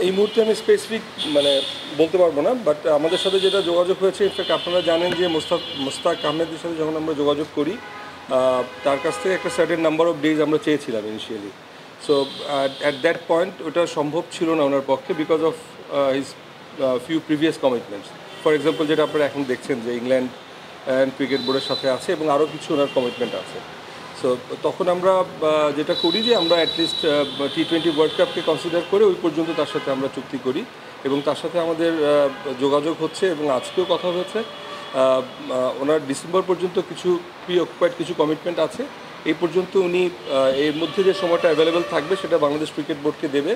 এই মুহূর্তে আমি স্পেসিফিক মানে বলতে পারবো না, বাট আমাদের সাথে যেটা যোগাযোগ হয়েছে, ইনফ্যাক্ট আপনারা জানেন যে মোস্তাক আহমেদের সাথে যখন আমরা যোগাযোগ করি, তার কাছ থেকে একটা সার্টেন নাম্বার অফ ডেজ আমরা চেয়েছিলাম initially. So at that point ওটা সম্ভব ছিল না ওনার পক্ষে, because of his few previous commitments. For example, যেটা আপনারা এখন দেখছেন যে ইংল্যান্ড অ্যান্ড ক্রিকেট বোর্ডের সাথে আছে এবং আরও কিছু ওনার কমিটমেন্ট আছে। সো তখন আমরা যেটা করি যে আমরা অ্যাটলিস্ট T20 ওয়ার্ল্ড কাপকে কনসিডার করে ওই পর্যন্ত তার সাথে আমরা চুক্তি করি, এবং তার সাথে আমাদের যোগাযোগ হচ্ছে এবং আজকেও কথা হয়েছে। ওনার ডিসেম্বর পর্যন্ত কিছু প্রি অকুপাইড কিছু কমিটমেন্ট আছে। এই পর্যন্ত উনি এর মধ্যে যে সময়টা অ্যাভেলেবেল থাকবে সেটা বাংলাদেশ ক্রিকেট বোর্ডকে দেবে।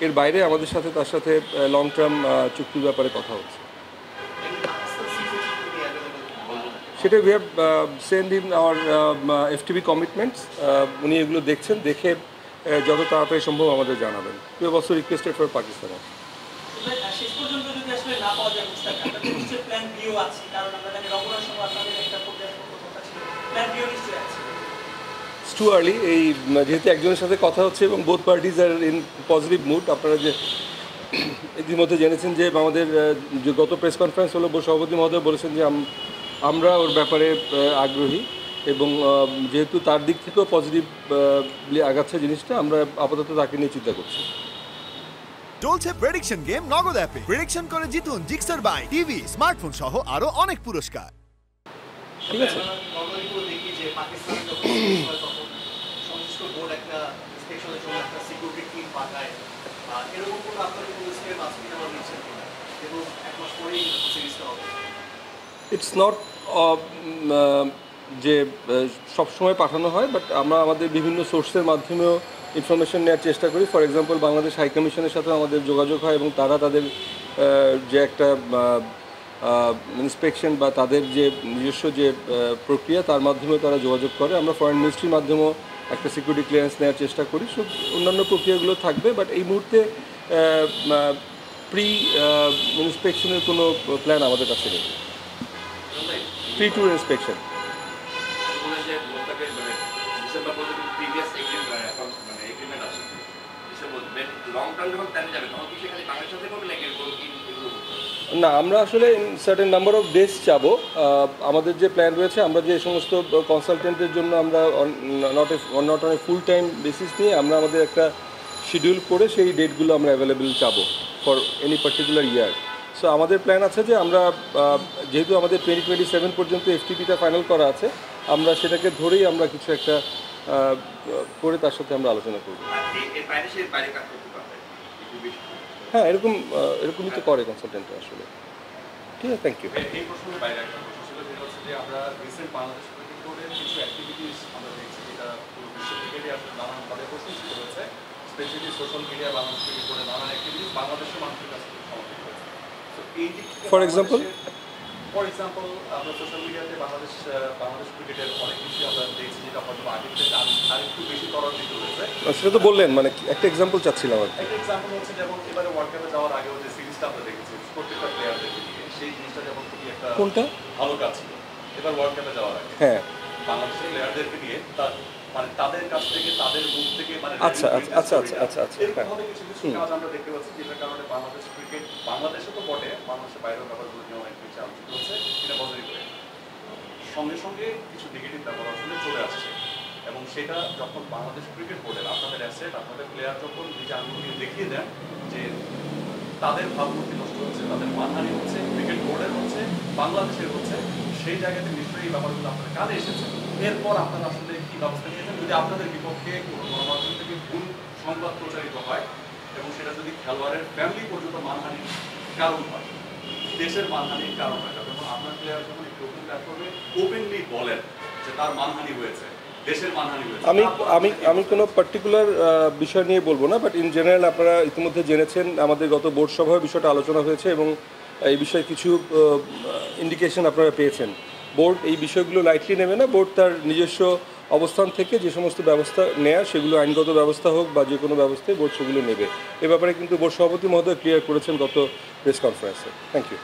এর বাইরে আমাদের সাথে তার সাথে লং টার্ম চুক্তির ব্যাপারে কথা হচ্ছে। সেটা we have send in our FTB commitments. উনি এগুলো দেখছেন, দেখে যত তাড়াতাড়ি সম্ভব আমাদের জানাবেন। We have also requested for Pakistan. শেষ পর্যন্ত যদি আসলে না পাওয়া যায় মুস্তাক, আপনাদের নিশ্চয়ই প্ল্যান বিও আছে, কারণ আমরা জানি রমজানের সময় আপনাদের একটা প্রত্যাশিত কথা ছিল, প্ল্যান বিও নিশ্চয়ই আছে। It's too early. এই যেহেতু একজনের সাথে কথা হচ্ছে এবং both parties are in positive mood, আপনারা যে ইতিমধ্যে জেনেছেন যে আমাদের যে গত প্রেস কনফারেন্স হলো, সভাপতি মহোদয় বলেছেন যে আমরা ওর ব্যাপারে আগ্রহী, এবং যেহেতু তার দিক থেকেও পজিটিভলি আগাচ্ছে জিনিসটা, আমরা আপাতত তাকে নিয়ে চিন্তা করছি। চলছে প্রেডিকশন গেম নগদ অ্যাপে। প্রেডিকশন করে জিতুন জিক্সার বাই টিভি, স্মার্টফোন সহ আরো অনেক পুরস্কার। ঠিক আছে। দেখি যে পাকিস্তান যখন তখন সংশ্লিষ্ট বোর্ড একটা ইন্সপেকশনের জন্য একটা সিকিউরিটি টিম পাঠায়, এরকম কোনো আপনাদের কোনো স্টেপ আছে কিনা আমরা নিচ্ছেন কিনা, এবং এক মাস পরেই সিরিজটা হবে। ইটস নট যে সবসময় পাঠানো হয়, বাট আমরা আমাদের বিভিন্ন সোর্সের মাধ্যমেও ইনফরমেশন নেওয়ার চেষ্টা করি। ফর এক্সাম্পল, বাংলাদেশ হাই কমিশনের সাথে আমাদের যোগাযোগ হয় এবং তারা তাদের যে একটা ইন্সপেকশন বা তাদের যে নিজস্ব যে প্রক্রিয়া, তার মাধ্যমেও তারা যোগাযোগ করে। আমরা ফরেন মিনিস্ট্রির মাধ্যমেও একটা সিকিউরিটি ক্লিয়ারেন্স নেওয়ার চেষ্টা করি। সব অন্যান্য প্রক্রিয়াগুলো থাকবে, বাট এই মুহূর্তে প্রি ইন্সপেকশনের কোনো প্ল্যান আমাদের কাছে নেই। Pre tour inspection. না, আমরা আসলে সার্টেন নাম্বার অফ ডেজ চাবো। আমাদের যে প্ল্যান রয়েছে, আমরা যে সমস্ত কনসালটেন্টের জন্য আমরা not on a full time basis নিয়ে আমরা আমাদের একটা শিডিউল করে সেই ডেটগুলো আমরা অ্যাভেলেবেল চাবো for any particular year. So আমাদের প্ল্যান আছে যে আমরা যেহেতু আমাদের 2027 পর্যন্ত FTPটা ফাইনাল করা আছে, আমরা সেটাকে ধরেই আমরা কিছু একটা করে তার সাথে আমরা আলোচনা করব। হ্যাঁ, এরকমই তো করে কনসালটেন্টরা আসলে। ঠিক আছে, থ্যাংক ইউ। এই প্রশ্নের বাইরে একটা প্রশ্ন ছিল, যেটা হচ্ছে যে আমরা রিসেন্ট বাংলাদেশ ক্রিকেট বোর্ডের কিছু অ্যাক্টিভিটিস আমরা দেখছি, যেটা পুরো বিশ্ব ক্রিকেটে আসলে নানানভাবে প্রশংসিত হয়েছে। Specially social media Bangladesh cricket বোর্ডের নানান অ্যাক্টিভিটিস বাংলাদেশের মানুষের কাছে খুব সমর্থিত হয়েছে। তো এই দিক থেকে ফর এক্সাম্পল আমরা সোশ্যাল মিডিয়াতে বাংলাদেশ ক্রিকেটের অনেক কিছু আমরা দেখছি, যেটা হয়তো আগের থেকে আরেকটু বেশি ত্বরান্বিত হয়েছে। সেটা তো বললেন, মানে একটা এক্সাম্পল চাচ্ছিলাম আর কি। একটা এক্সাম্পল হচ্ছে যেমন এবারে ওয়ার্ল্ড কাপে যাওয়ার আগেও যে সিরিজটা আমরা দেখেছি প্রত্যেকটা প্লেয়ারদেরকে নিয়ে, সেই জিনিসটা যেমন খুবই একটা কোনটা ভালো কাজ ছিল। এবার ওয়ার্ল্ড কাপে যাওয়ার আগে হ্যাঁ, বাংলাদেশের প্লেয়ারদেরকে নিয়ে মানে তাদের কাছ থেকে, তাদের মুখ থেকে, মানে আচ্ছা, এরকমভাবে কিছু কিছু কাজ আমরা দেখতে পাচ্ছি, যেটার কারণে বাংলাদেশ ক্রিকেট, বাংলাদেশে তো বটে, বাংলাদেশের বাইরেও ব্যাপারগুলো নিয়ে অনেক বেশি আলোচিত হচ্ছে। এটা পজিটিভ করে সঙ্গে সঙ্গে কিছু নেগেটিভ ব্যাপার আসলে চলে আসছে, এবং সেটা যখন বাংলাদেশ ক্রিকেট বোর্ডের আপনাদের অ্যাসেট, আপনাদের প্লেয়ার যখন নিজে আঙুল দিয়ে দেখিয়ে দেন যে তাদের ভাবমূর্তি নষ্ট হচ্ছে, তাদের মানহানি হচ্ছে, ক্রিকেট বোর্ডের হচ্ছে, বাংলাদেশের হচ্ছে, সেই জায়গাতে নিশ্চয়ই এই ব্যাপারগুলো আপনার কাজে এসেছে। এরপর আপনারা আসলে কী ব্যবস্থা নিয়েছেন যদি আপনাদের বিপক্ষে কোনো গণমাধ্যম থেকে ভুল সংবাদ প্রচারিত হয়, এবং সেটা যদি খেলোয়াড়ের ফ্যামিলি পর্যন্ত মানহানির কারণ হয়, দেশের মানহানির কারণ হয়, যখন আপনার প্লেয়ার যখন একটি ওপেন প্ল্যাটফর্মে ওপেনলি বলেন যে তার মানহানি হয়েছে, দেশের মানহানি হয়েছে। আমি কোনো পার্টিকুলার বিষয় নিয়ে বলবো না, বাট ইন জেনারেল আপনারা ইতিমধ্যে জেনেছেন আমাদের গত বোর্ড সভায় বিষয়টা আলোচনা হয়েছে, এবং এই বিষয়ে কিছু ইন্ডিকেশন আপনারা পেয়েছেন। বোর্ড এই বিষয়গুলো লাইটলি নেবে না। বোর্ড তার নিজস্ব অবস্থান থেকে যে সমস্ত ব্যবস্থা নেয়া, সেগুলো আইনগত ব্যবস্থা হোক বা যে কোনো ব্যবস্থায় বোর্ড সেগুলো নেবে। এ ব্যাপারে কিন্তু বোর্ড সভাপতি মহোদয় ক্লিয়ার করেছেন গত প্রেস কনফারেন্সে। Thank you.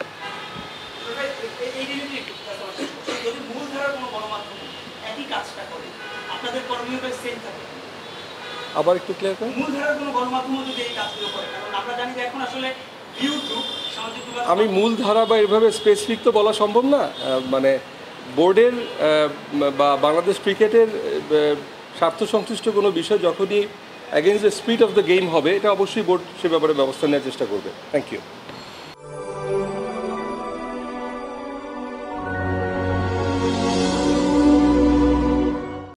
আবার একটু ক্লিয়ার করেন। মূলধারার কোনো গণমাধ্যম যদি এই কাজগুলো করে, কারণ আমরা জানি যে আসলে ভিউ টু সামাজিক যোগাযোগ আমি মূল ধারা বা এভাবে স্পেসিফিক তো বলা সম্ভব না, মানে বোর্ডের বা বাংলাদেশ ক্রিকেটের স্বার্থ সংশ্লিষ্ট কোনো বিষয় যখনই against the spirit of the game হবে, এটা অবশ্যই বোর্ড সে ব্যাপারে ব্যবস্থা নেওয়ার চেষ্টা করবে। Thank you.